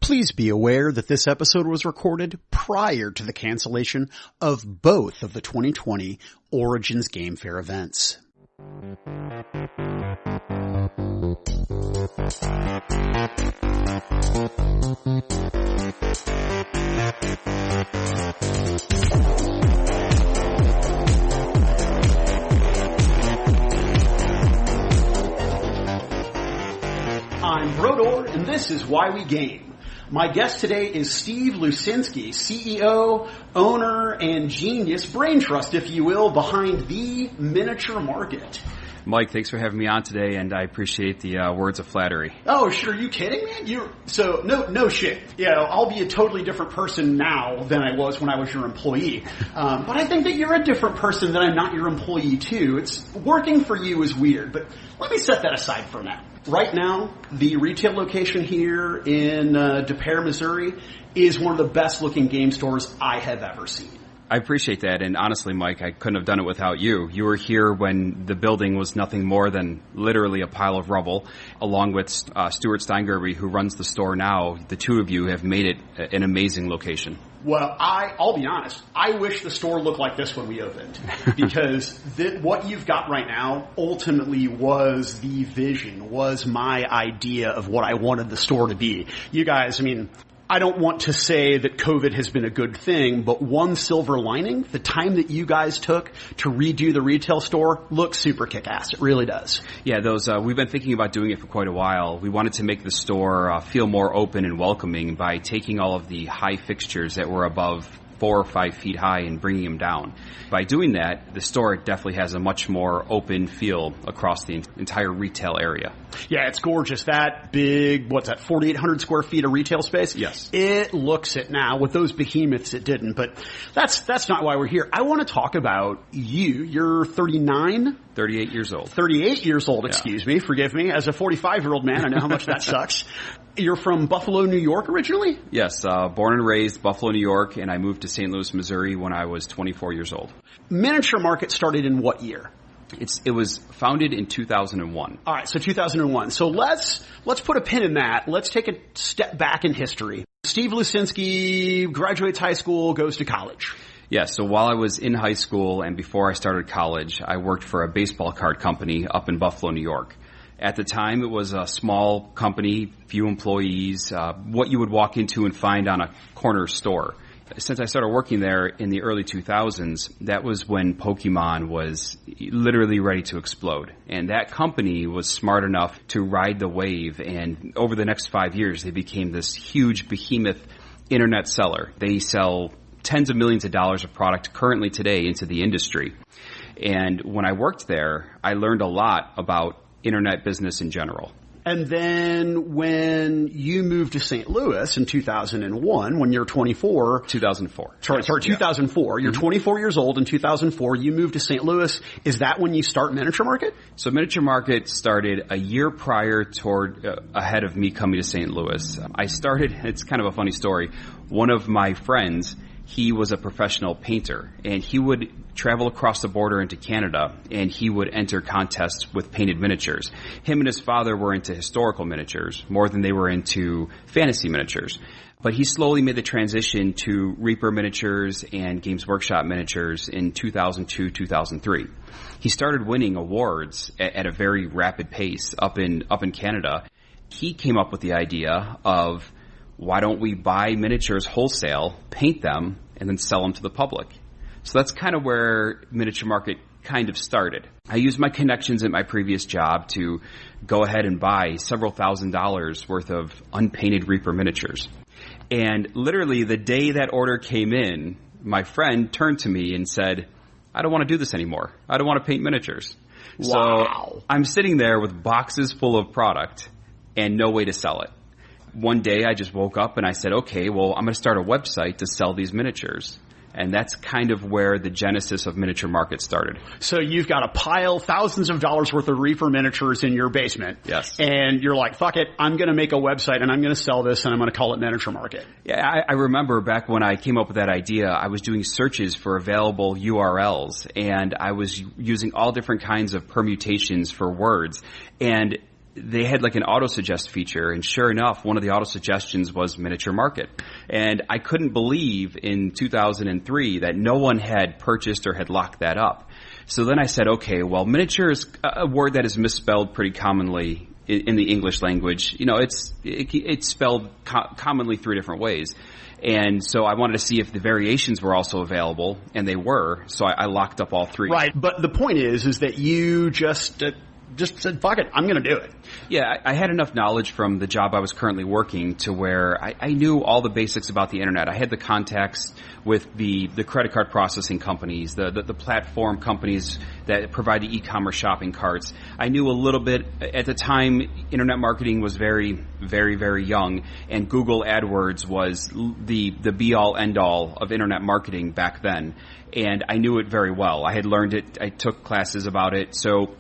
Please be aware that this episode was recorded prior to the cancellation of both of the 2020 Origins Game Fair events. I'm Brodor, and this is Why We Game. My guest today is Steve Lucinski, CEO, owner, and genius, brain trust, if you will, behind the Miniature Market. Mike, thanks for having me on today, and I appreciate the words of flattery. Oh, sure. Are you kidding, man? No shit. You know, I'll be a totally different person now than I was when I was your employee. But I think that you're a different person than I'm not your employee, too. It's working for you is weird, but let me set that aside for now. Right now, the retail location here in Des Peres, Missouri, is one of the best-looking game stores I have ever seen. I appreciate that, and honestly, Mike, I couldn't have done it without you. You were here when the building was nothing more than literally a pile of rubble, along with Stuart Steingerby, who runs the store now. The two of you have made it an amazing location. Well, I'll be honest. I wish the store looked like this when we opened, because what you've got right now ultimately was the vision, was my idea of what I wanted the store to be. You guys, I mean, I don't want to say that COVID has been a good thing, but one silver lining, the time that you guys took to redo the retail store looks super kick-ass. It really does. Yeah, we've been thinking about doing it for quite a while. We wanted to make the store feel more open and welcoming by taking all of the high fixtures that were above 4 or 5 feet high and bringing them down. By doing that, the store definitely has a much more open feel across the entire retail area. Yeah, it's gorgeous. That big, 4,800 square feet of retail space? Yes. It looks it now. With those behemoths, it didn't. But that's not why we're here. I want to talk about you. You're 39? 38 years old. 38 years old, excuse me. Forgive me. As a 45-year-old man, I know how much that sucks. You're from Buffalo, New York originally? Yes, born and raised Buffalo, New York, and I moved to St. Louis, Missouri when I was 24 years old. Miniature Market started in what year? It was founded in 2001. All right, so 2001. So let's put a pin in that. Let's take a step back in history. Steve Lucinski graduates high school, goes to college. Yeah, so while I was in high school and before I started college, I worked for a baseball card company up in Buffalo, New York. At the time, it was a small company, few employees, what you would walk into and find on a corner store. Since I started working there in the early 2000s, that was when Pokemon was literally ready to explode. And that company was smart enough to ride the wave, and over the next 5 years, they became this huge behemoth internet seller. They sell tens of millions of dollars of product currently today into the industry. And when I worked there, I learned a lot about internet business in general. And then when you moved to St. Louis in 2001, when you're 24. 2004. Sorry, 2004. You're 24 years old in 2004. You moved to St. Louis. Is that when you start Miniature Market? So Miniature Market started a year prior ahead of me coming to St. Louis. I started, it's kind of a funny story. One of my friends, he was a professional painter, and he would travel across the border into Canada, and he would enter contests with painted miniatures. Him and his father were into historical miniatures more than they were into fantasy miniatures. But he slowly made the transition to Reaper miniatures and Games Workshop miniatures in 2002, 2003. He started winning awards at a very rapid pace up in Canada. He came up with the idea of, why don't we buy miniatures wholesale, paint them, and then sell them to the public? So that's kind of where Miniature Market kind of started. I used my connections at my previous job to go ahead and buy several $1,000s worth of unpainted Reaper miniatures. And literally the day that order came in, my friend turned to me and said, I don't want to do this anymore. I don't want to paint miniatures. Wow. So I'm sitting there with boxes full of product and no way to sell it. One day I just woke up and I said, okay, well, I'm going to start a website to sell these miniatures. And that's kind of where the genesis of Miniature Market started. So you've got a pile, thousands of dollars worth of Reaper miniatures in your basement. Yes. And you're like, fuck it, I'm going to make a website and I'm going to sell this and I'm going to call it Miniature Market. Yeah, I remember back when I came up with that idea, I was doing searches for available URLs and I was using all different kinds of permutations for words. And they had like an auto-suggest feature, and sure enough, one of the auto-suggestions was miniature market. And I couldn't believe in 2003 that no one had purchased or had locked that up. So then I said, okay, well, miniature is a word that is misspelled pretty commonly in the English language. You know, it's spelled commonly 3 different ways. And so I wanted to see if the variations were also available, and they were. So I locked up all 3. Right, but the point is that you just said, fuck it, I'm going to do it. Yeah, I had enough knowledge from the job I was currently working to where I knew all the basics about the internet. I had the contacts with the credit card processing companies, the platform companies that provide the e-commerce shopping carts. I knew a little bit. At the time, internet marketing was very, very, very young, and Google AdWords was the be-all, end-all of internet marketing back then. And I knew it very well. I had learned it. I took classes about it. So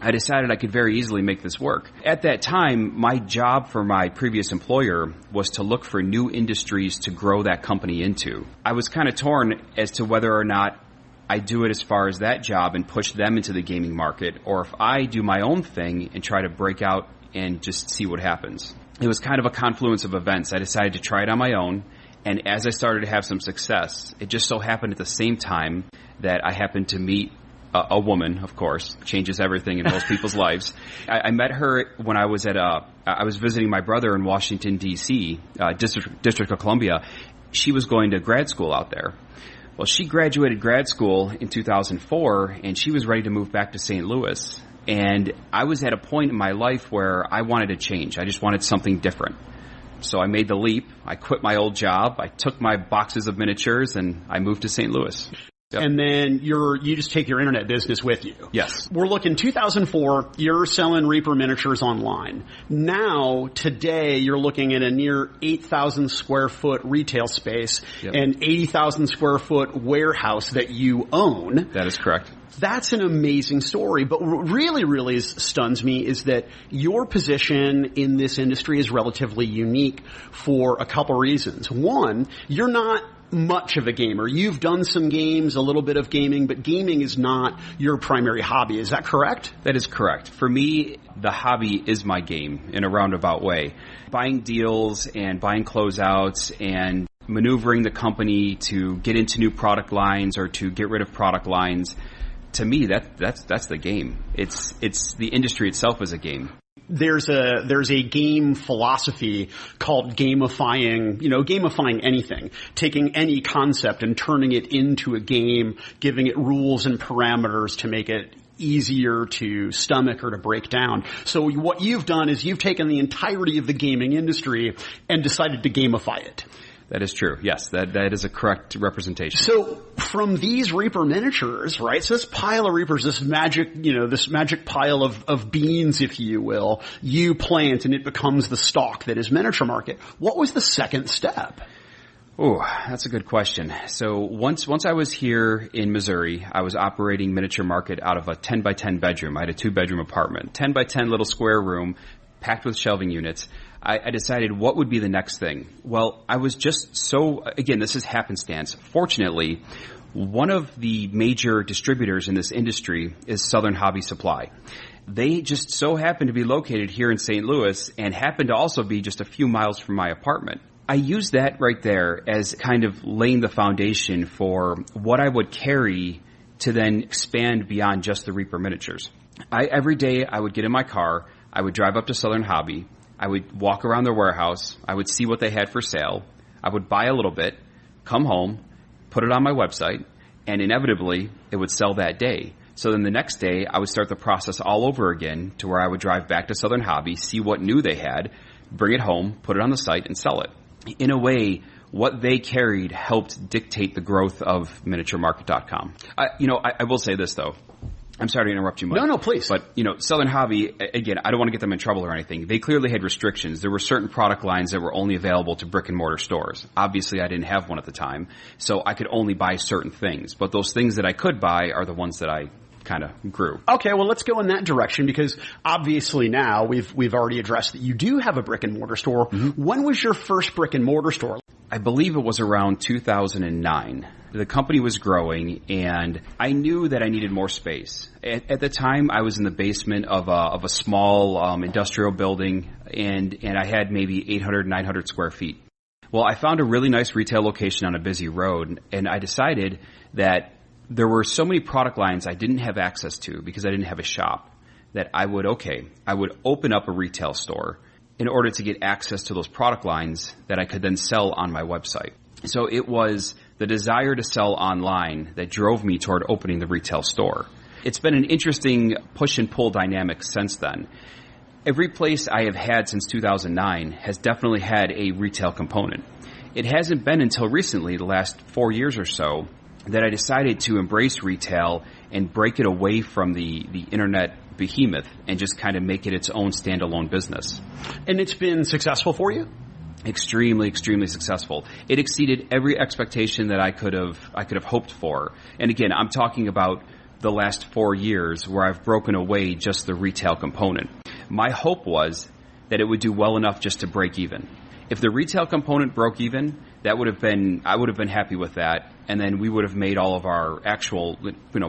I decided I could very easily make this work. At that time, my job for my previous employer was to look for new industries to grow that company into. I was kind of torn as to whether or not I do it as far as that job and push them into the gaming market, or if I do my own thing and try to break out and just see what happens. It was kind of a confluence of events. I decided to try it on my own, and as I started to have some success, it just so happened at the same time that I happened to meet a woman, of course, changes everything in most people's lives. I met her when I was I was visiting my brother in Washington, D.C., District of Columbia. She was going to grad school out there. Well, she graduated grad school in 2004, and she was ready to move back to St. Louis. And I was at a point in my life where I wanted to change. I just wanted something different. So I made the leap. I quit my old job. I took my boxes of miniatures, and I moved to St. Louis. Yep. And then you just take your internet business with you. Yes. We're looking 2004, you're selling Reaper miniatures online. Now, today, you're looking at a near 8,000 square foot retail space and 80,000 square foot warehouse that you own. That is correct. That's an amazing story. But what really stuns me is that your position in this industry is relatively unique for a couple reasons. One, you're not much of a gamer. You've done some games, a little bit of gaming, but gaming is not your primary hobby. Is that correct? That is correct. For me, the hobby is my game in a roundabout way. Buying deals and buying closeouts and maneuvering the company to get into new product lines or to get rid of product lines, to me, that's the game. It's the industry itself is a game. There's a game philosophy called gamifying anything, taking any concept and turning it into a game, giving it rules and parameters to make it easier to stomach or to break down. So what you've done is you've taken the entirety of the gaming industry and decided to gamify it. That is true. Yes, that is a correct representation. So from these Reaper miniatures, right? So this pile of Reapers, this magic pile of beans, if you will, you plant and it becomes the stock that is miniature market. What was the second step? Oh, that's a good question. So once I was here in Missouri, I was operating Miniature Market out of a 10 by 10 bedroom. I had a 2-bedroom apartment, 10 by 10 little square room, packed with shelving units. I decided what would be the next thing. Well, I was just so, again, this is happenstance. Fortunately, one of the major distributors in this industry is Southern Hobby Supply. They just so happen to be located here in St. Louis and happen to also be just a few miles from my apartment. I used that right there as kind of laying the foundation for what I would carry to then expand beyond just the Reaper miniatures. Every day I would get in my car, I would drive up to Southern Hobby, I would walk around their warehouse, I would see what they had for sale, I would buy a little bit, come home, put it on my website, and inevitably it would sell that day. So then the next day I would start the process all over again to where I would drive back to Southern Hobby, see what new they had, bring it home, put it on the site, and sell it. In a way, what they carried helped dictate the growth of miniaturemarket.com. I will say this, though. I'm sorry to interrupt you, Mike. No, please. But, Southern Hobby, again, I don't want to get them in trouble or anything. They clearly had restrictions. There were certain product lines that were only available to brick-and-mortar stores. Obviously, I didn't have one at the time, so I could only buy certain things. But those things that I could buy are the ones that I kind of grew. Okay, well, let's go in that direction because obviously now we've already addressed that you do have a brick-and-mortar store. Mm-hmm. When was your first brick-and-mortar store? I believe it was around 2009. The company was growing, and I knew that I needed more space. At the time, I was in the basement of a small industrial building, and I had maybe 800, 900 square feet. Well, I found a really nice retail location on a busy road, and I decided that there were so many product lines I didn't have access to because I didn't have a shop, that I would open up a retail store in order to get access to those product lines that I could then sell on my website. So it was the desire to sell online that drove me toward opening the retail store. It's been an interesting push and pull dynamic since then. Every place I have had since 2009 has definitely had a retail component. It hasn't been until recently, the last 4 years or so, that I decided to embrace retail and break it away from the internet behemoth and just kind of make it its own standalone business. And it's been successful for you? Extremely, extremely successful. It exceeded every expectation that I could have hoped for. And again, I'm talking about the last 4 years where I've broken away just the retail component. My hope was that it would do well enough just to break even. If the retail component broke even, I would have been happy with that, and then we would have made all of our actual,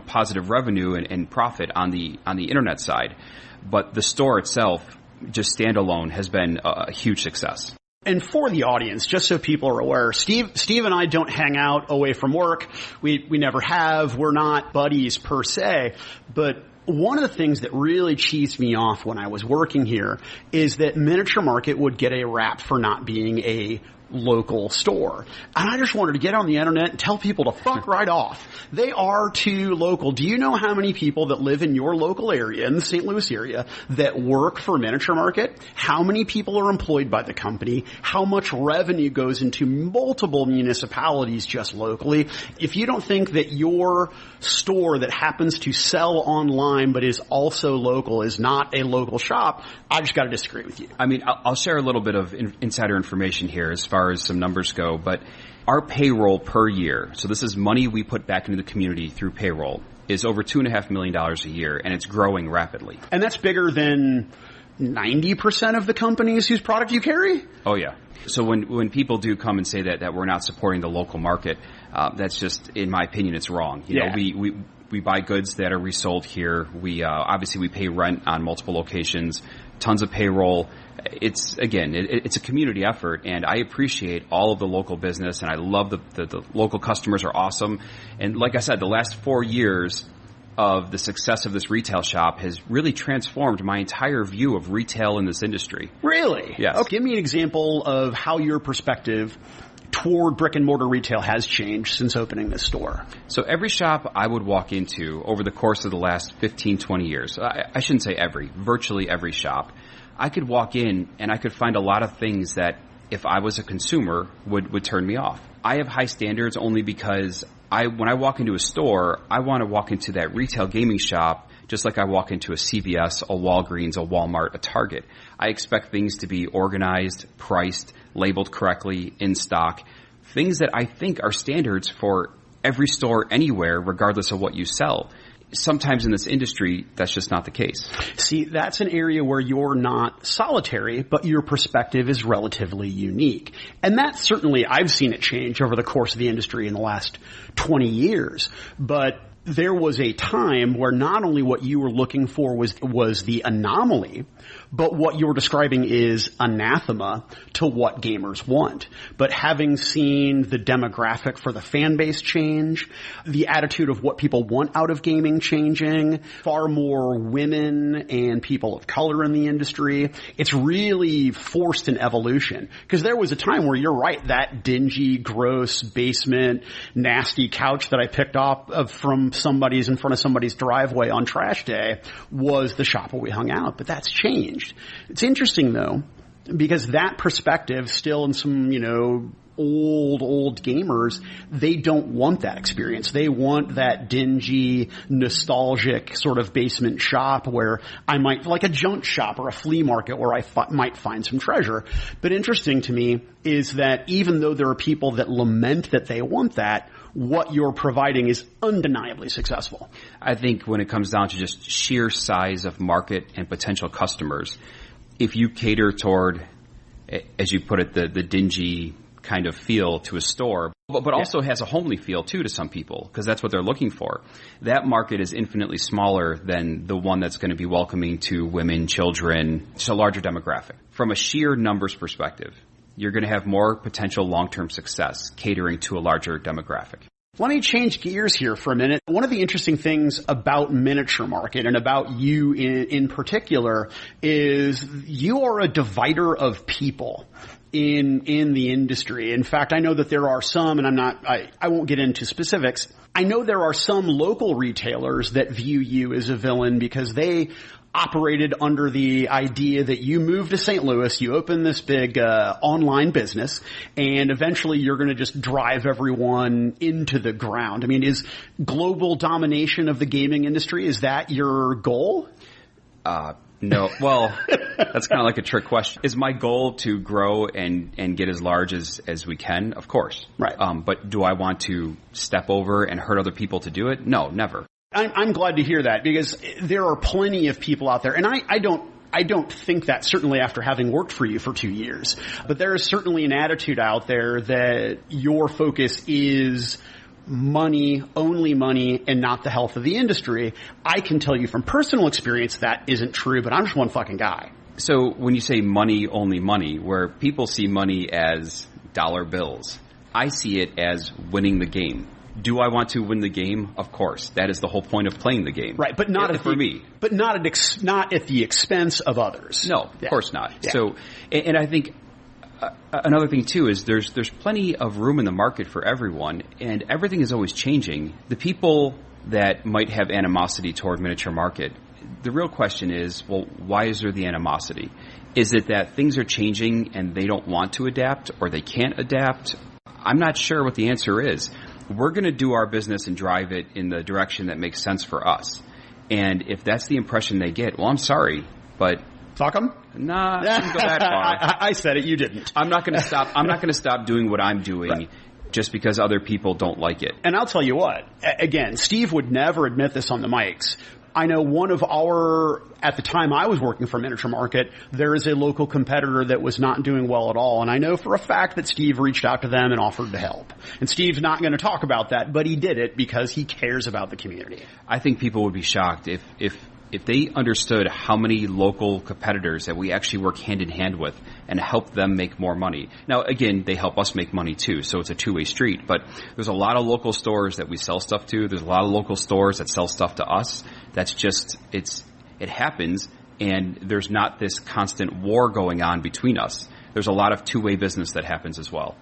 positive revenue and profit on the internet side. But the store itself, just standalone, has been a huge success. And for the audience, just so people are aware, Steve and I don't hang out away from work. We never have. We're not buddies per se. But one of the things that really cheesed me off when I was working here is that Miniature Market would get a rap for not being a local store. And I just wanted to get on the internet and tell people to fuck right off. They are too local. Do you know how many people that live in your local area, in the St. Louis area, that work for Miniature Market? How many people are employed by the company? How much revenue goes into multiple municipalities just locally? If you don't think that your store that happens to sell online but is also local is not a local shop, I just got to disagree with you. I mean, I'll share a little bit of insider information here as far as some numbers go, but our payroll per year, so this is money we put back into the community through payroll, is over $2.5 million a year, and it's growing rapidly. And that's bigger than 90% of the companies whose product you carry? Oh, yeah. So when people do come and say that we're not supporting the local market, that's just, in my opinion, it's wrong. You know, we buy goods that are resold here. We obviously we pay rent on multiple locations, tons of payroll. It's a community effort, and I appreciate all of the local business, and I love the local customers are awesome. And like I said, the last 4 years of the success of this retail shop has really transformed my entire view of retail in this industry. Really? Yes. Okay, give me an example of how your perspective toward brick and mortar retail has changed since opening this store. So every shop I would walk into over the course of the last 15, 20 years, I shouldn't say virtually every shop, I could walk in and I could find a lot of things that if I was a consumer would turn me off. I have high standards only because when I walk into a store, I want to walk into that retail gaming shop just like I walk into a CVS, a Walgreens, a Walmart, a Target. I expect things to be organized, priced, labeled correctly, in stock, things that I think are standards for every store anywhere, regardless of what you sell. Sometimes in this industry, that's just not the case. See, that's an area where you're not solitary, but your perspective is relatively unique. And that certainly, I've seen it change over the course of the industry in the last 20 years. But there was a time where not only what you were looking for was the anomaly, but what you were describing is anathema to what gamers want. But having seen the demographic for the fan base change, the attitude of what people want out of gaming changing, far more women and people of color in the industry, it's really forced an evolution. Because there was a time where you're right, that dingy, gross, basement, nasty couch that I picked up from in front of somebody's driveway on trash day was the shop where we hung out. But that's changed. It's interesting though, because that perspective still in some, old gamers, they don't want that experience. They want that dingy, nostalgic sort of basement shop where I might, like a junk shop or a flea market where I might find some treasure. But interesting to me is that even though there are people that lament that they want that, what you're providing is undeniably successful. I think when it comes down to just sheer size of market and potential customers, if you cater toward, as you put it, the dingy kind of feel to a store, but also has a homely feel too to some people, because that's what they're looking for. That market is infinitely smaller than the one that's going to be welcoming to women, children, just a larger demographic. From a sheer numbers perspective, you're going to have more potential long-term success catering to a larger demographic. Let me change gears here for a minute. One of the interesting things about Miniature Market and about you in particular is you are a divider of people in the industry. In fact, I know that there are some, and I won't get into specifics. I know there are some local retailers that view you as a villain because they operated under the idea that you moved to St. Louis, you open this big online business, and eventually you're going to just drive everyone into the ground. I mean, is global domination of the gaming industry, is that your goal? No. Well, that's kind of like a trick question. Is my goal to grow and get as large as we can? Of course. Right. But do I want to step over and hurt other people to do it? No, never. I'm glad to hear that, because there are plenty of people out there, and I don't think that, certainly after having worked for you for 2 years, but there is certainly an attitude out there that your focus is money, only money, and not the health of the industry. I can tell you from personal experience that isn't true, but I'm just one fucking guy. So when you say money, only money, where people see money as dollar bills, I see it as winning the game. Do I want to win the game? Of course. That is the whole point of playing the game. Right, but not for me. But not at the expense of others. No, of course not. Yeah. So, and I think another thing too is there's plenty of room in the market for everyone, and everything is always changing. The people that might have animosity toward Miniature Market, the real question is, well, why is there the animosity? Is it that things are changing and they don't want to adapt, or they can't adapt? I'm not sure what the answer is. We're going to do our business and drive it in the direction that makes sense for us. And if that's the impression they get, well, I'm sorry, but fuck them? Nah, I didn't go that far. I said it, you didn't. I'm not going to stop. I'm not going to stop doing what I'm doing. Right. Just because other people don't like it. And I'll tell you what, again, Steve would never admit this on the mics. I know one of at the time I was working for Miniature Market, there is a local competitor that was not doing well at all. And I know for a fact that Steve reached out to them and offered to help. And Steve's not going to talk about that, but he did it because he cares about the community. I think people would be shocked if they understood how many local competitors that we actually work hand in hand with and help them make more money. Now, again, they help us make money too, so it's a two-way street. But there's a lot of local stores that we sell stuff to. There's a lot of local stores that sell stuff to us. That's just, it happens, and there's not this constant war going on between us. There's a lot of two-way business that happens as well.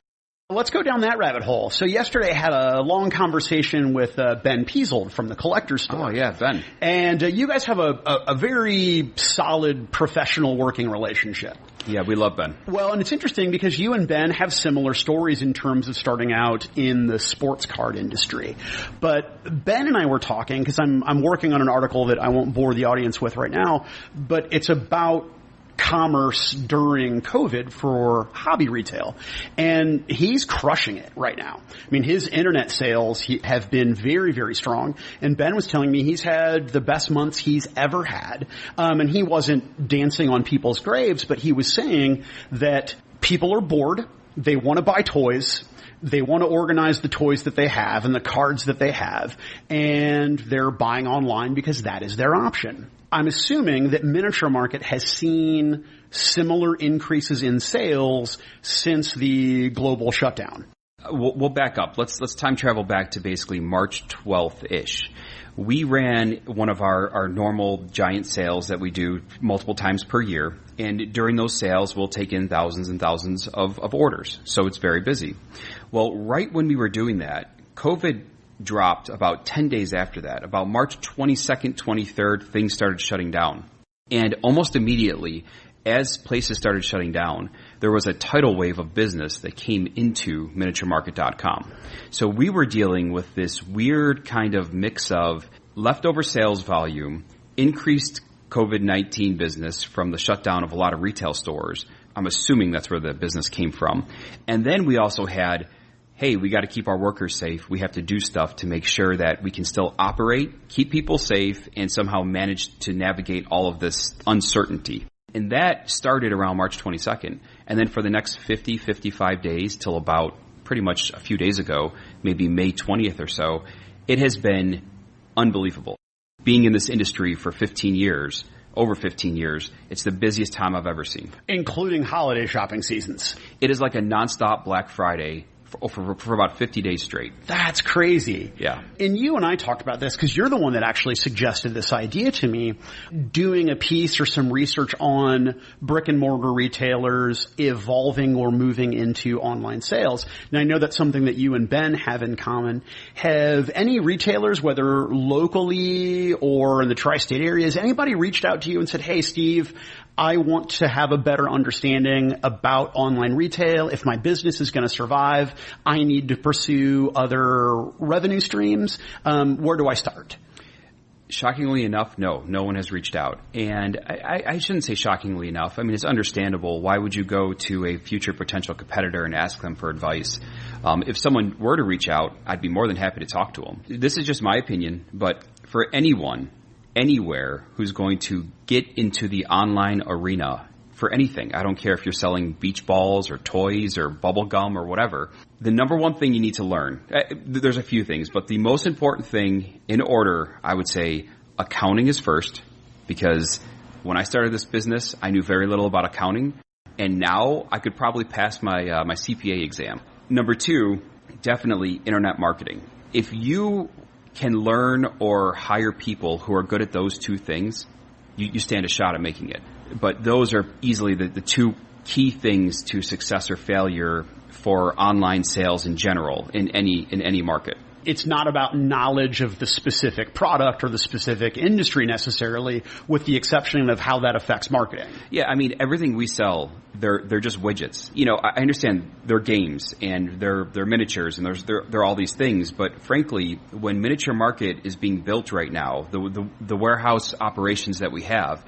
Let's go down that rabbit hole. So yesterday I had a long conversation with Ben Piesold from the Collector Store. Oh, yeah, Ben. And you guys have a very solid professional working relationship. Yeah, we love Ben. Well, and it's interesting because you and Ben have similar stories in terms of starting out in the sports card industry. But Ben and I were talking, because I'm working on an article that I won't bore the audience with right now, but it's about commerce during COVID for hobby retail. And he's crushing it right now. I mean, his internet sales have been very, very strong. And Ben was telling me he's had the best months he's ever had. And he wasn't dancing on people's graves, but he was saying that people are bored. They want to buy toys. They want to organize the toys that they have and the cards that they have. And they're buying online because that is their option. I'm assuming that Miniature Market has seen similar increases in sales since the global shutdown. We'll back up. Let's time travel back to basically March 12th-ish. We ran one of our normal giant sales that we do multiple times per year. And during those sales, we'll take in thousands and thousands of orders. So it's very busy. Well, right when we were doing that, COVID dropped about 10 days after that. About March 22nd, 23rd, things started shutting down. And almost immediately, as places started shutting down, there was a tidal wave of business that came into miniaturemarket.com. So we were dealing with this weird kind of mix of leftover sales volume, increased COVID-19 business from the shutdown of a lot of retail stores. I'm assuming that's where the business came from. And then we also had, hey, we got to keep our workers safe. We have to do stuff to make sure that we can still operate, keep people safe, and somehow manage to navigate all of this uncertainty. And that started around March 22nd. And then for the next 50, 55 days till about pretty much a few days ago, maybe May 20th or so, it has been unbelievable. Being in this industry for 15 years, over 15 years, it's the busiest time I've ever seen. Including holiday shopping seasons. It is like a nonstop Black Friday for about 50 days straight. That's crazy. Yeah. And you and I talked about this because you're the one that actually suggested this idea to me, doing a piece or some research on brick and mortar retailers evolving or moving into online sales. And I know that's something that you and Ben have in common. Have any retailers, whether locally or in the tri-state area, has anybody reached out to you and said, hey, Steve, I want to have a better understanding about online retail. If my business is going to survive, I need to pursue other revenue streams. Where do I start? Shockingly enough, no one has reached out. And I shouldn't say shockingly enough. I mean, it's understandable. Why would you go to a future potential competitor and ask them for advice? If someone were to reach out, I'd be more than happy to talk to them. This is just my opinion, but for anyone, anywhere who's going to get into the online arena for anything, I don't care if you're selling beach balls or toys or bubble gum or whatever, the number one thing you need to learn, there's a few things, but the most important thing in order, I would say accounting is first, because when I started this business, I knew very little about accounting, and now I could probably pass my CPA exam. Number two, definitely internet marketing. If you can learn or hire people who are good at those two things, you stand a shot at making it. But those are easily the two key things to success or failure for online sales in general in any market. It's not about knowledge of the specific product or the specific industry necessarily, with the exception of how that affects marketing. Yeah, I mean, everything we sell, they're just widgets. You know, I understand they're games and they're miniatures and they're all these things, but frankly, when miniature market is being built right now, the warehouse operations that we have,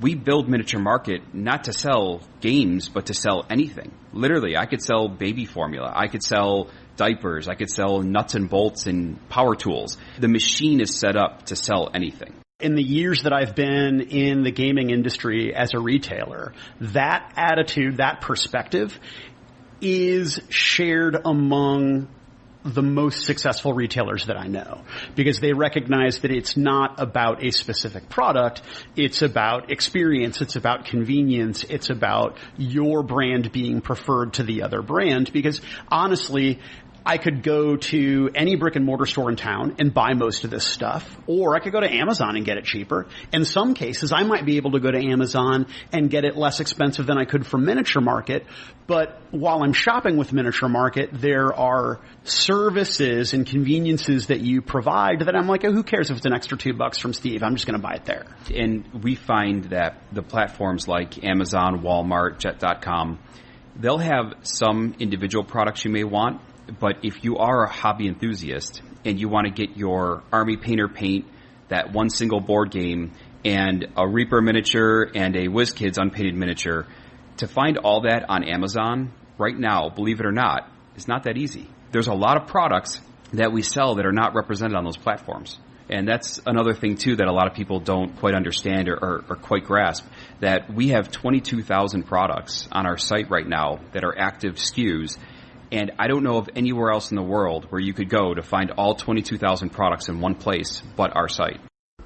we build miniature market not to sell games, but to sell anything. Literally, I could sell baby formula. I could sell diapers. I could sell nuts and bolts and power tools. The machine is set up to sell anything. In the years that I've been in the gaming industry as a retailer, that attitude, that perspective is shared among the most successful retailers that I know, because they recognize that it's not about a specific product. It's about experience. It's about convenience. It's about your brand being preferred to the other brand, because honestly, I could go to any brick and mortar store in town and buy most of this stuff, or I could go to Amazon and get it cheaper. In some cases, I might be able to go to Amazon and get it less expensive than I could from Miniature Market. But while I'm shopping with Miniature Market, there are services and conveniences that you provide that I'm like, oh, who cares if it's an extra $2 from Steve? I'm just going to buy it there. And we find that the platforms like Amazon, Walmart, Jet.com, they'll have some individual products you may want. But if you are a hobby enthusiast and you want to get your Army Painter paint, that one single board game, and a Reaper miniature and a WizKids unpainted miniature, to find all that on Amazon right now, believe it or not, is not that easy. There's a lot of products that we sell that are not represented on those platforms. And that's another thing, too, that a lot of people don't quite understand or quite grasp, that we have 22,000 products on our site right now that are active SKUs. And I don't know of anywhere else in the world where you could go to find all 22,000 products in one place but our site.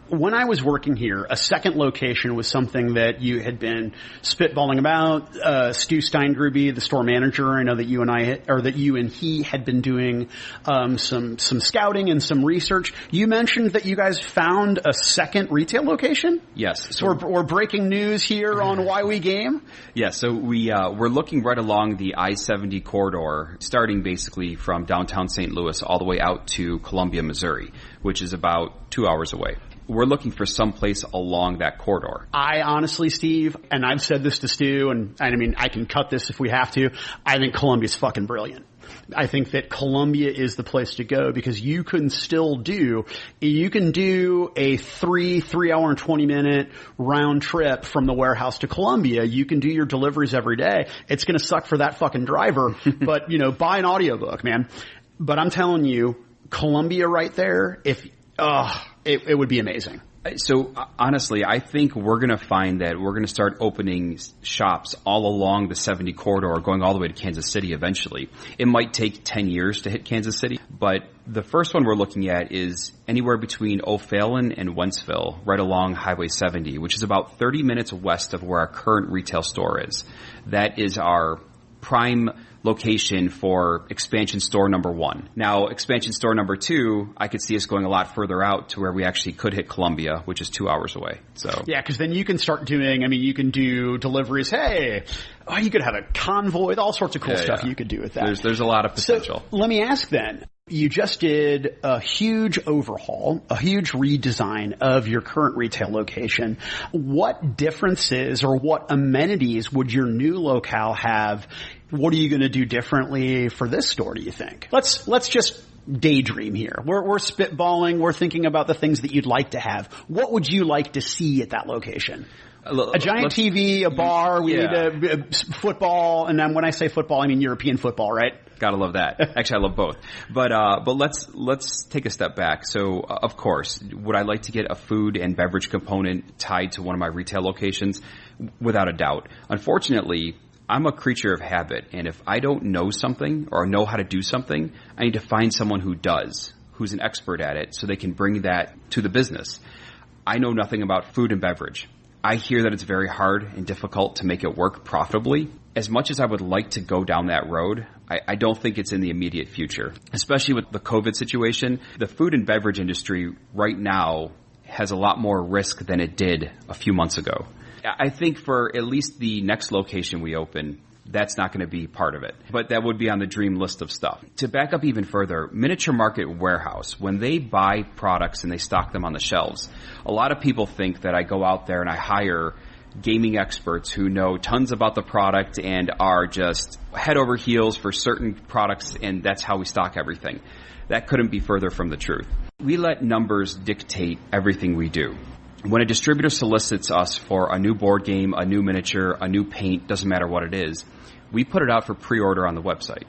When I was working here, a second location was something that you had been spitballing about. Stu Steingruby, the store manager, I know that you and he had been doing some scouting and some research. You mentioned that you guys found a second retail location? Yes. So we're breaking news here on Why We Game? Yes, so we're looking right along the I-70 corridor, starting basically from downtown St. Louis all the way out to Columbia, Missouri, which is about 2 hours away. We're looking for some place along that corridor. I honestly, Steve, and I've said this to Stu, and I mean, I can cut this if we have to, I think Columbia's fucking brilliant. I think that Columbia is the place to go, because you can do a 3 hour and 20 minute round trip from the warehouse to Columbia. You can do your deliveries every day. It's going to suck for that fucking driver, but buy an audiobook, man. But I'm telling you, Columbia right there, it would be amazing. So honestly, I think we're going to find that we're going to start opening shops all along the 70 corridor, going all the way to Kansas City eventually. It might take 10 years to hit Kansas City, but the first one we're looking at is anywhere between O'Fallon and Wentzville, right along Highway 70, which is about 30 minutes west of where our current retail store is. That is our prime location for expansion store number 1. Now, expansion store number 2, I could see us going a lot further out to where we actually could hit Columbia, which is 2 hours away. So yeah, because then you can start doing, you can do deliveries. Hey, you could have a convoy, all sorts of cool stuff you could do with that. There's a lot of potential. So let me ask then, you just did a huge overhaul, a huge redesign of your current retail location. What differences or what amenities would your new locale have? What are you going to do differently for this store, do you think? Let's just daydream here. We're spitballing. We're thinking about the things that you'd like to have. What would you like to see at that location? A giant TV, a bar, we need a football, and then when I say football, I mean European football, right? Gotta love that. Actually, I love both. But let's take a step back. So, of course, would I like to get a food and beverage component tied to one of my retail locations? Without a doubt. Unfortunately, I'm a creature of habit, and if I don't know something or know how to do something, I need to find someone who does, who's an expert at it, so they can bring that to the business. I know nothing about food and beverage. I hear that it's very hard and difficult to make it work profitably. As much as I would like to go down that road, I don't think it's in the immediate future. Especially with the COVID situation, the food and beverage industry right now has a lot more risk than it did a few months ago. I think for at least the next location we open, that's not going to be part of it. But that would be on the dream list of stuff. To back up even further, Miniature Market Warehouse, when they buy products and they stock them on the shelves, a lot of people think that I go out there and I hire gaming experts who know tons about the product and are just head over heels for certain products, and that's how we stock everything. That couldn't be further from the truth. We let numbers dictate everything we do. When a distributor solicits us for a new board game, a new miniature, a new paint, doesn't matter what it is, we put it out for pre-order on the website.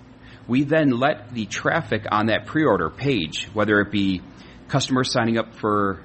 We then let the traffic on that pre-order page, whether it be customers signing up for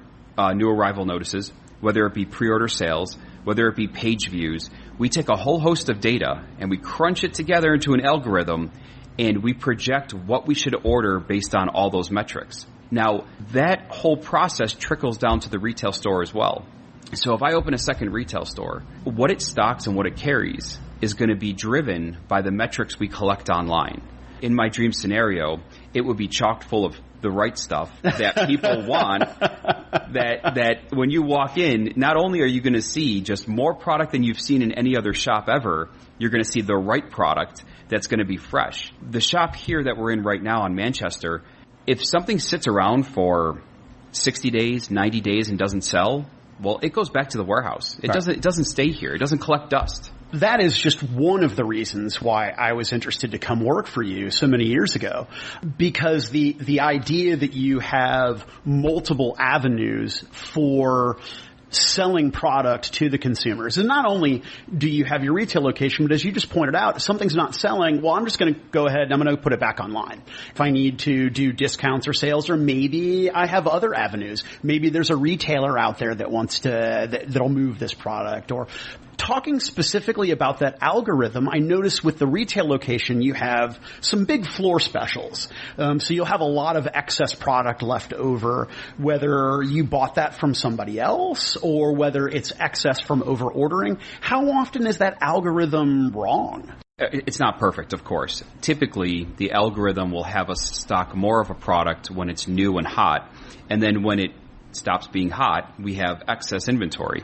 new arrival notices, whether it be pre-order sales, whether it be page views, we take a whole host of data and we crunch it together into an algorithm and we project what we should order based on all those metrics. Now, that whole process trickles down to the retail store as well. So if I open a second retail store, what it stocks and what it carries is going to be driven by the metrics we collect online. In my dream scenario, it would be chock full of the right stuff that people want, that when you walk in, not only are you going to see just more product than you've seen in any other shop ever, you're going to see the right product that's going to be fresh. The shop here that we're in right now on Manchester, if something sits around for 60 days, 90 days and doesn't sell, well, it goes back to the warehouse. It doesn't stay here. It doesn't collect dust. That is just one of the reasons why I was interested to come work for you so many years ago. Because the idea that you have multiple avenues for selling product to the consumers. And not only do you have your retail location, but as you just pointed out, if something's not selling, well, I'm just going to go ahead and I'm going to put it back online. If I need to do discounts or sales, or maybe I have other avenues. Maybe there's a retailer out there that wants to, that'll move this product. Or talking specifically about that algorithm, I noticed with the retail location, you have some big floor specials. So you'll have a lot of excess product left over, whether you bought that from somebody else or whether it's excess from over ordering. How often is that algorithm wrong? It's not perfect, of course. Typically, the algorithm will have us stock more of a product when it's new and hot, and then when it stops being hot, we have excess inventory.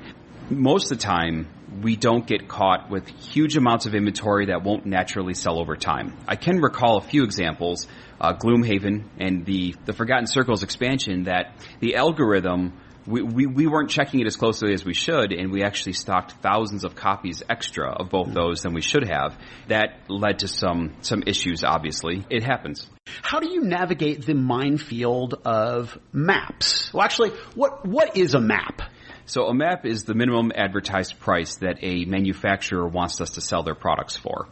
Most of the time, we don't get caught with huge amounts of inventory that won't naturally sell over time. I can recall a few examples, Gloomhaven and the Forgotten Circles expansion, that the algorithm, we weren't checking it as closely as we should, and we actually stocked thousands of copies extra of both those than we should have. That led to some issues, obviously. It happens. How do you navigate the minefield of maps? Well, actually, what is a map? So a map is the minimum advertised price that a manufacturer wants us to sell their products for.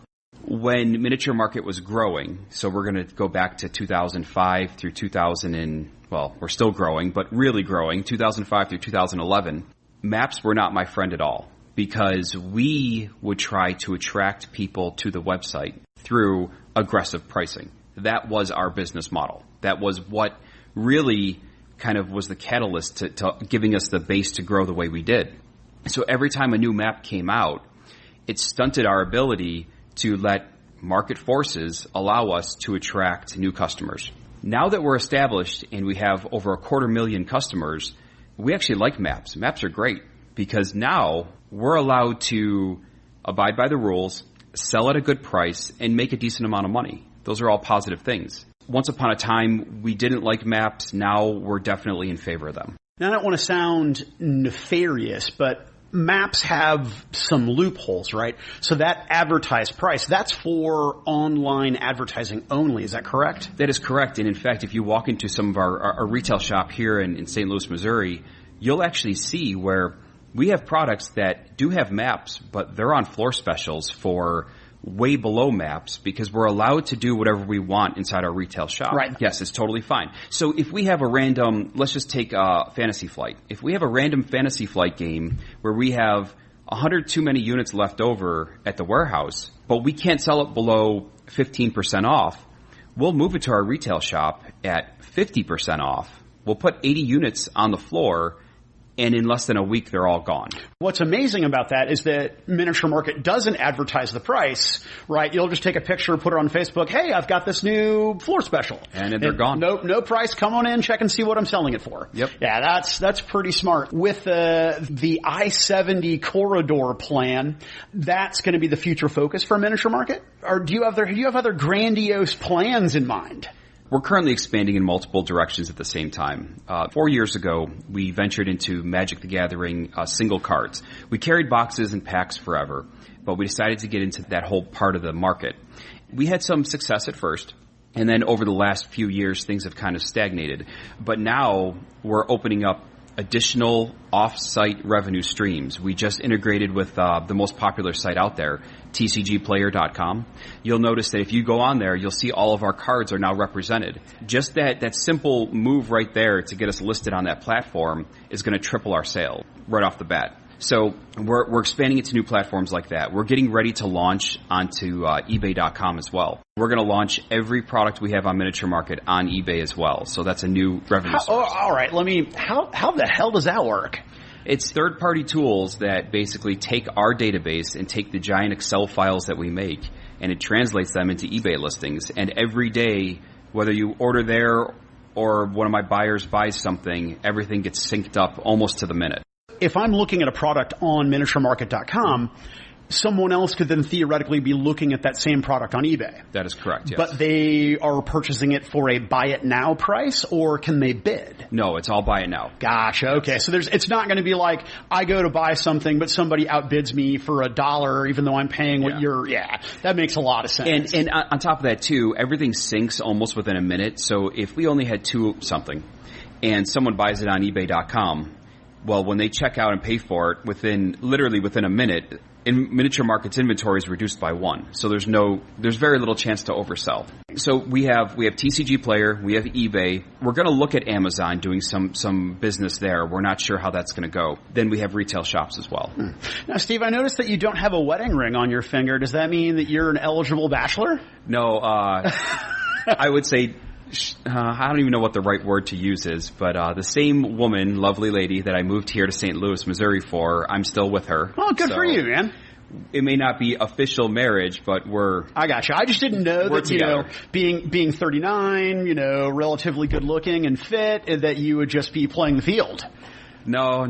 when Miniature Market was growing, so we're going to go back to 2005 through we're still growing, but really growing, 2005 through 2011, maps were not my friend at all, because we would try to attract people to the website through aggressive pricing. That was our business model. That was what really kind of was the catalyst to giving us the base to grow the way we did. So every time a new map came out, it stunted our ability to let market forces allow us to attract new customers. Now that we're established and we have over 250,000 customers, we actually like maps. Maps are great because now we're allowed to abide by the rules, sell at a good price, and make a decent amount of money. Those are all positive things. Once upon a time, we didn't like maps. Now we're definitely in favor of them. Now, I don't want to sound nefarious, but maps have some loopholes, right? So that advertised price, that's for online advertising only. Is that correct? That is correct. And in fact, if you walk into some of our retail shop here in St. Louis, Missouri, you'll actually see where we have products that do have maps, but they're on floor specials for way below maps because we're allowed to do whatever we want inside our retail shop. Right. Yes, it's totally fine. So if we have a random, let's just take Fantasy Flight. If we have a random Fantasy Flight game where we have 100 too many units left over at the warehouse, but we can't sell it below 15% off, we'll move it to our retail shop at 50% off. We'll put 80 units on the floor, and in less than a week, they're all gone. What's amazing about that is that Miniature Market doesn't advertise the price, right? You'll just take a picture, put it on Facebook. Hey, I've got this new floor special. And they're gone. No price. Come on in, check and see what I'm selling it for. Yep. Yeah, that's pretty smart. With the I-70 corridor plan, that's going to be the future focus for Miniature Market? Or do you have other grandiose plans in mind? We're currently expanding in multiple directions at the same time. 4 years ago, we ventured into Magic the Gathering single cards. We carried boxes and packs forever, but we decided to get into that whole part of the market. We had some success at first, and then over the last few years, things have kind of stagnated. But now we're opening up additional off-site revenue streams. We just integrated with the most popular site out there, tcgplayer.com. You'll notice that if you go on there, you'll see all of our cards are now represented. Just that simple move right there to get us listed on that platform is going to triple our sale right off the bat. So we're expanding into new platforms like that. We're getting ready to launch onto eBay.com as well. We're going to launch every product we have on Miniature Market on eBay as well. So that's a new revenue source. All right. How the hell does that work? It's third-party tools that basically take our database and take the giant Excel files that we make, and it translates them into eBay listings. And every day, whether you order there or one of my buyers buys something, everything gets synced up almost to the minute. If I'm looking at a product on miniaturemarket.com, someone else could then theoretically be looking at that same product on eBay. That is correct, yes. But they are purchasing it for a buy it now price, or can they bid? No, it's all buy it now. Gotcha. Okay. So it's not going to be like I go to buy something, but somebody outbids me for $1, even though I'm paying what that makes a lot of sense. And on top of that too, everything syncs almost within a minute. So if we only had something and someone buys it on eBay.com, well, when they check out and pay for it literally within a minute, in Miniature Market's inventory is reduced by 1. So there's very little chance to oversell. So we have TCG Player, we have eBay. We're going to look at Amazon doing some business there. We're not sure how that's going to go. Then we have retail shops as well. Now, Steve, I noticed that you don't have a wedding ring on your finger. Does that mean that you're an eligible bachelor? No, I would say I don't even know what the right word to use is, but the same woman, lovely lady that I moved here to St. Louis, Missouri for, I'm still with her. Oh, good for you, man. It may not be official marriage, but I got you. I just didn't know that, being 39, relatively good looking and fit, that you would just be playing the field. No.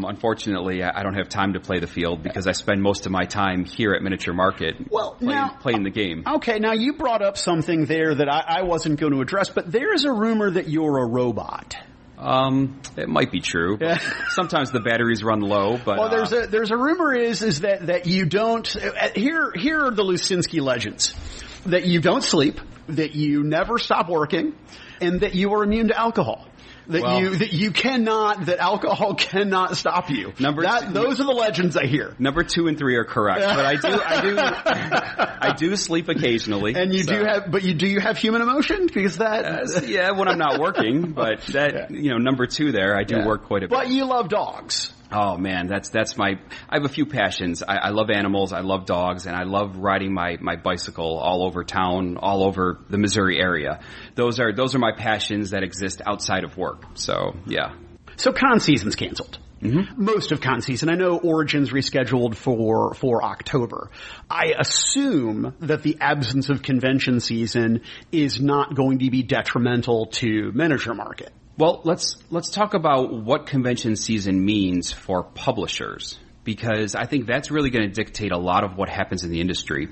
Unfortunately, I don't have time to play the field because I spend most of my time here at Miniature Market playing the game. Okay, now you brought up something there that I wasn't going to address, but there is a rumor that you're a robot. It might be true. But sometimes the batteries run low, but there's a rumor is that you don't. Here are the Lucinski legends: that you don't sleep, that you never stop working, and that you are immune to alcohol. that alcohol cannot stop you. Those are the legends I hear. Number 2 and 3 are correct, but I do sleep occasionally. And you do have human emotion? Because that... when I'm not working, but that, number 2 there, I do work quite a bit. But you love dogs. Oh man, that's my, I have a few passions. I love animals, I love dogs, and I love riding my bicycle all over town, all over the Missouri area. Those are my passions that exist outside of work. So, yeah. So con season's canceled. Mm-hmm. Most of con season. I know Origin's rescheduled for October. I assume that the absence of convention season is not going to be detrimental to miniature market. Well, let's talk about what convention season means for publishers, because I think that's really going to dictate a lot of what happens in the industry.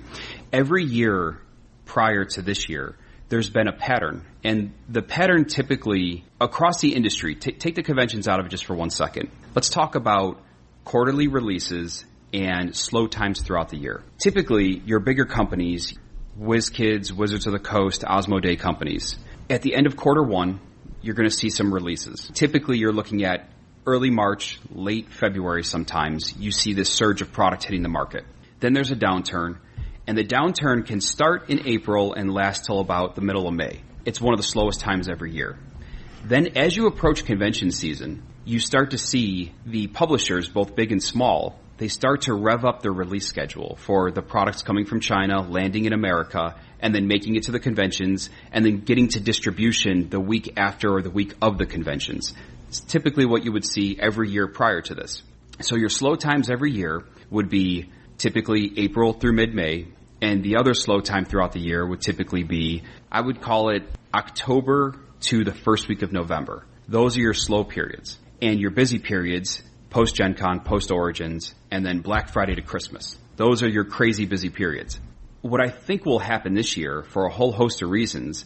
Every year prior to this year, there's been a pattern, and the pattern typically across the industry, take the conventions out of it just for 1 second. Let's talk about quarterly releases and slow times throughout the year. Typically, your bigger companies, WizKids, Wizards of the Coast, Osmodee companies, at the end of quarter 1, you're going to see some releases. Typically, you're looking at early March, late February sometimes. You see this surge of product hitting the market. Then there's a downturn, and the downturn can start in April and last till about the middle of May. It's one of the slowest times every year. Then as you approach convention season, you start to see the publishers, both big and small, they start to rev up their release schedule for the products coming from China, landing in America, and then making it to the conventions, and then getting to distribution the week after or the week of the conventions. It's typically what you would see every year prior to this. So your slow times every year would be typically April through mid-May, and the other slow time throughout the year would typically be, I would call it October to the first week of November. Those are your slow periods. And your busy periods, post-Gen Con, post-Origins, and then Black Friday to Christmas. Those are your crazy busy periods. What I think will happen this year, for a whole host of reasons,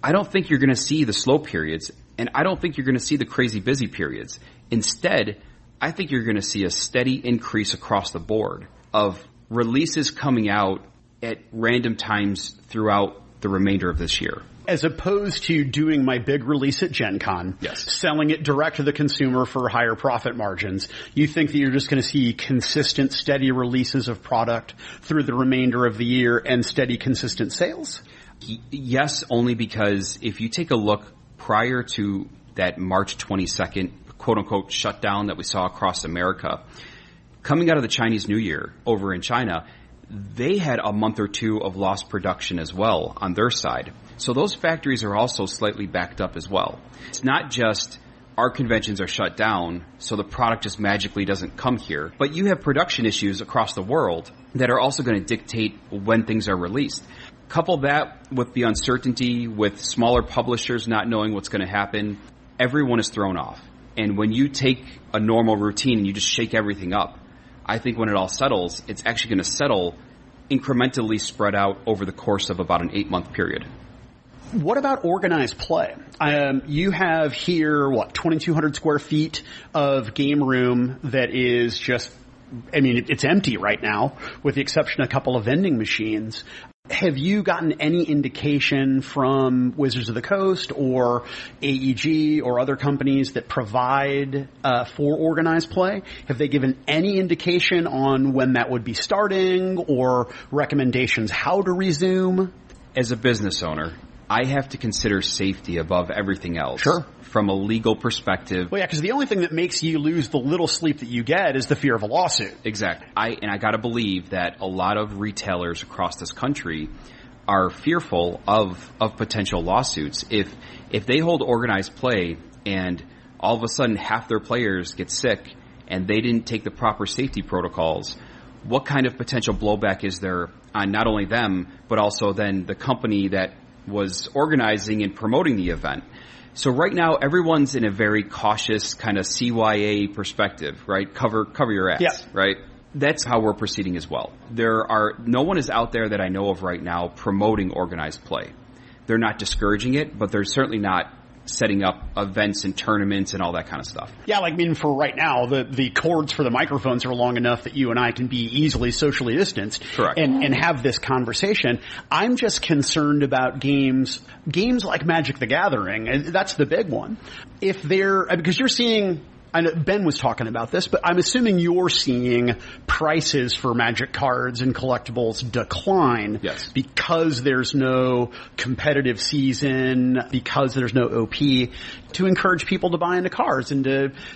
I don't think you're going to see the slow periods, and I don't think you're going to see the crazy busy periods. Instead, I think you're going to see a steady increase across the board of releases coming out at random times throughout the remainder of this year. As opposed to doing my big release at Gen Con, selling it direct to the consumer for higher profit margins, you think that you're just going to see consistent, steady releases of product through the remainder of the year and steady, consistent sales? Yes, only because if you take a look prior to that March 22nd, quote-unquote, shutdown that we saw across America, coming out of the Chinese New Year over in China, they had a month or two of lost production as well on their side. So those factories are also slightly backed up as well. It's not just our conventions are shut down, so the product just magically doesn't come here. But you have production issues across the world that are also going to dictate when things are released. Couple that with the uncertainty, with smaller publishers not knowing what's going to happen, everyone is thrown off. And when you take a normal routine and you just shake everything up, I think when it all settles, it's actually going to settle incrementally spread out over the course of about an 8-month period. What about organized play? You have here, 2,200 square feet of game room that is just, it's empty right now, with the exception of a couple of vending machines. Have you gotten any indication from Wizards of the Coast or AEG or other companies that provide for organized play? Have they given any indication on when that would be starting or recommendations how to resume? As a business owner, I have to consider safety above everything else. Sure. From a legal perspective. Well, yeah, because the only thing that makes you lose the little sleep that you get is the fear of a lawsuit. Exactly. I got to believe that a lot of retailers across this country are fearful of potential lawsuits. If they hold organized play and all of a sudden half their players get sick and they didn't take the proper safety protocols, what kind of potential blowback is there on not only them, but also then the company that was organizing and promoting the event? So right now, everyone's in a very cautious kind of CYA perspective, right? Cover your ass, right? That's how we're proceeding as well. No one is out there that I know of right now promoting organized play. They're not discouraging it, but they're certainly not setting up events and tournaments and all that kind of stuff. Yeah, like, I mean, for right now, the cords for the microphones are long enough that you and I can be easily socially distanced. Correct. And have this conversation. I'm just concerned about games like Magic the Gathering, and that's the big one. Because you're seeing, I know Ben was talking about this, but I'm assuming you're seeing prices for Magic cards and collectibles decline. Yes. Because there's no competitive season, because there's no OP, to encourage people to buy into cards and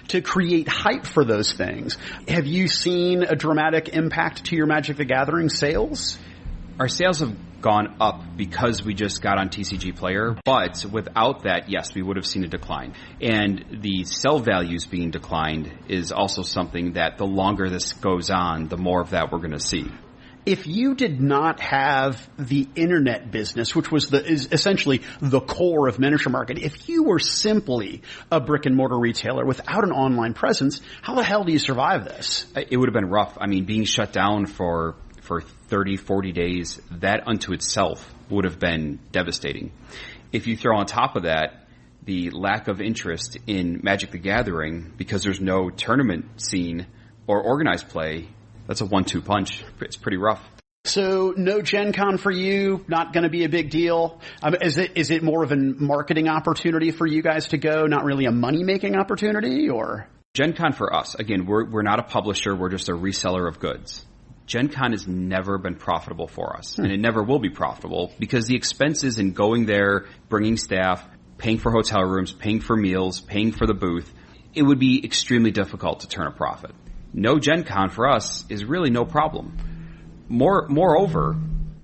to create hype for those things. Have you seen a dramatic impact to your Magic the Gathering sales? Our sales have gone up because we just got on TCG Player, but without that, yes, we would have seen a decline. And the sell values being declined is also something that the longer this goes on, the more of that we're going to see. If you did not have the internet business, which is essentially the core of miniature market, if you were simply a brick and mortar retailer without an online presence, how the hell do you survive this? It would have been rough. I mean, being shut down for 30, 40 days, that unto itself would have been devastating. If you throw on top of that the lack of interest in Magic the Gathering because there's no tournament scene or organized play, that's a 1-2 punch. It's pretty rough. So no Gen Con for you, not going to be a big deal. Is it more of a marketing opportunity for you guys to go, not really a money-making opportunity, or? Gen Con for us, again, we're not a publisher, we're just a reseller of goods. Gen Con has never been profitable for us, and it never will be profitable because the expenses in going there, bringing staff, paying for hotel rooms, paying for meals, paying for the booth, it would be extremely difficult to turn a profit. No Gen Con for us is really no problem. Moreover,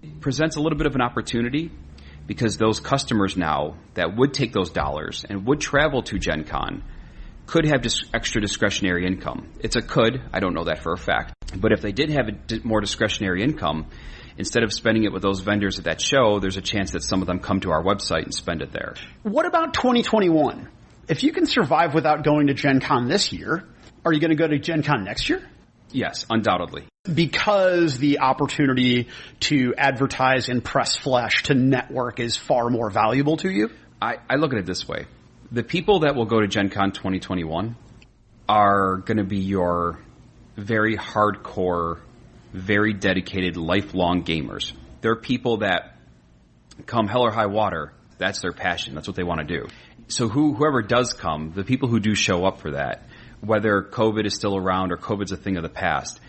it presents a little bit of an opportunity because those customers now that would take those dollars and would travel to Gen Con could have extra discretionary income. It's a could. I don't know that for a fact. But if they did have more discretionary income, instead of spending it with those vendors at that show, there's a chance that some of them come to our website and spend it there. What about 2021? If you can survive without going to Gen Con this year, are you going to go to Gen Con next year? Yes, undoubtedly. Because the opportunity to advertise and press flesh to network is far more valuable to you? I look at it this way. The people that will go to Gen Con 2021 are going to be your very hardcore, very dedicated, lifelong gamers. They're people that come hell or high water, that's their passion. That's what they want to do. So whoever does come, the people who do show up for that, whether COVID is still around or COVID's a thing of the past,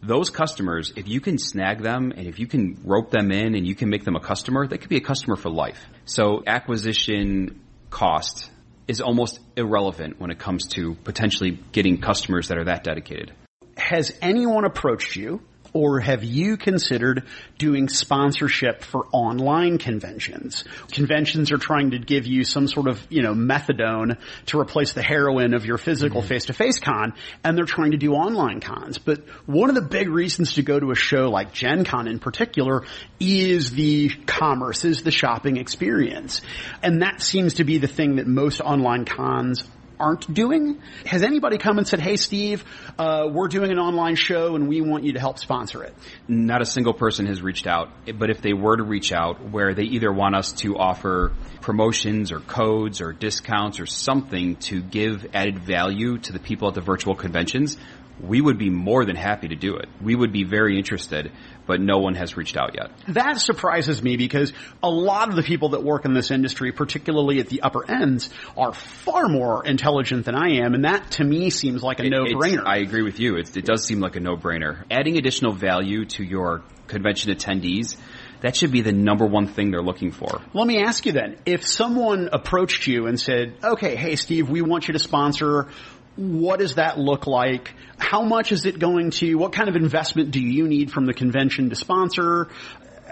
those customers, if you can snag them and if you can rope them in and you can make them a customer, they could be a customer for life. So acquisition cost is almost irrelevant when it comes to potentially getting customers that are that dedicated. Has anyone approached you, or have you considered doing sponsorship for online conventions? Conventions are trying to give you some sort of, methadone to replace the heroin of your physical face-to-face con, and they're trying to do online cons. But one of the big reasons to go to a show like Gen Con in particular is the commerce, is the shopping experience. And that seems to be the thing that most online cons aren't doing. Has anybody come and said, hey, Steve, we're doing an online show and we want you to help sponsor it? Not a single person has reached out. But if they were to reach out where they either want us to offer promotions or codes or discounts or something to give added value to the people at the virtual conventions, we would be more than happy to do it. We would be very interested, but no one has reached out yet. That surprises me because a lot of the people that work in this industry, particularly at the upper ends, are far more intelligent than I am, and that to me seems like a no-brainer. I agree with you. It does seem like a no-brainer. Adding additional value to your convention attendees, that should be the number one thing they're looking for. Let me ask you then, if someone approached you and said, okay, hey Steve, we want you to sponsor, what does that look like? How much is it going to, what kind of investment do you need from the convention to sponsor?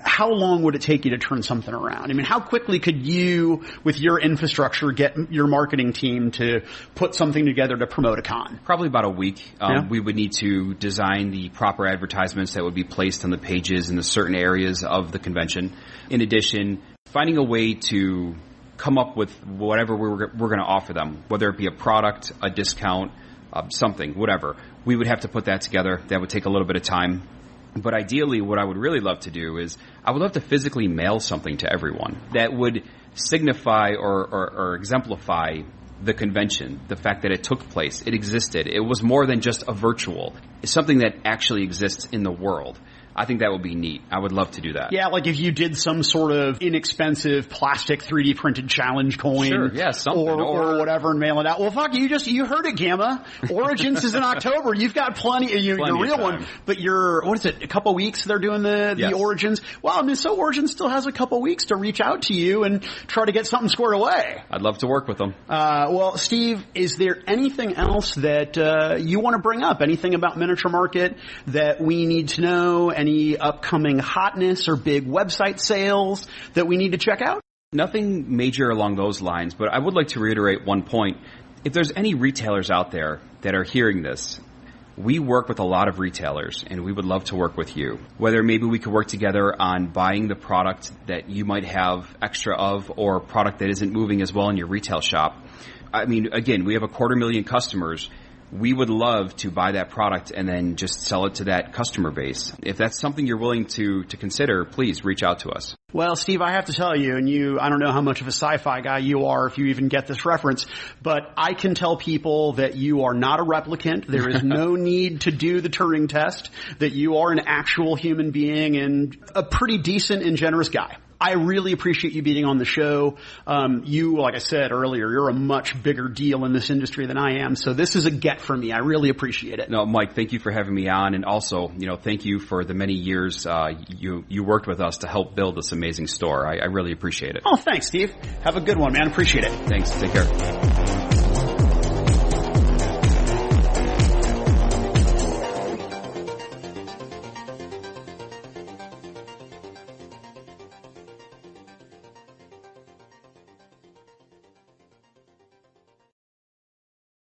How long would it take you to turn something around? I mean, how quickly could you, with your infrastructure, get your marketing team to put something together to promote a con? Probably about a week. We would need to design the proper advertisements that would be placed on the pages in the certain areas of the convention. In addition, finding a way to come up with whatever we're going to offer them, whether it be a product, a discount, something, whatever. We would have to put that together. That would take a little bit of time. But ideally, what I would really love to do is I would love to physically mail something to everyone that would signify or exemplify the convention, the fact that it took place, it existed. It was more than just a virtual. It's something that actually exists in the world. I think that would be neat. I would love to do that. Yeah, like if you did some sort of inexpensive plastic 3D printed challenge coin. Sure, yeah, something. Or whatever and mail it out. Well, fuck, you heard it, Gamma. Origins is in October. You've got plenty your real one. But what is it, a couple weeks they're doing the Origins? Well, I mean, so Origins still has a couple weeks to reach out to you and try to get something squared away. I'd love to work with them. Well, Steve, is there anything else that you want to bring up? Anything about Miniature Market that we need to know? Any upcoming hotness or big website sales that we need to check out? Nothing major along those lines, but I would like to reiterate one point. If there's any retailers out there that are hearing this, we work with a lot of retailers, and we would love to work with you. Whether maybe we could work together on buying the product that you might have extra of, or product that isn't moving as well in your retail shop. I mean, again, we have 250,000 customers. We would love to buy that product and then just sell it to that customer base. If that's something you're willing to consider, please reach out to us. Well, Steve, I have to tell you, I don't know how much of a sci-fi guy you are, if you even get this reference, but I can tell people that you are not a replicant. There is no need to do the Turing test, that you are an actual human being and a pretty decent and generous guy. I really appreciate you being on the show. You, like I said earlier, you're a much bigger deal in this industry than I am, so this is a get for me. I really appreciate it. No, Mike, thank you for having me on, and also, thank you for the many years you worked with us to help build this amazing store. I really appreciate it. Oh, thanks, Steve. Have a good one, man. Appreciate it. Thanks. Take care.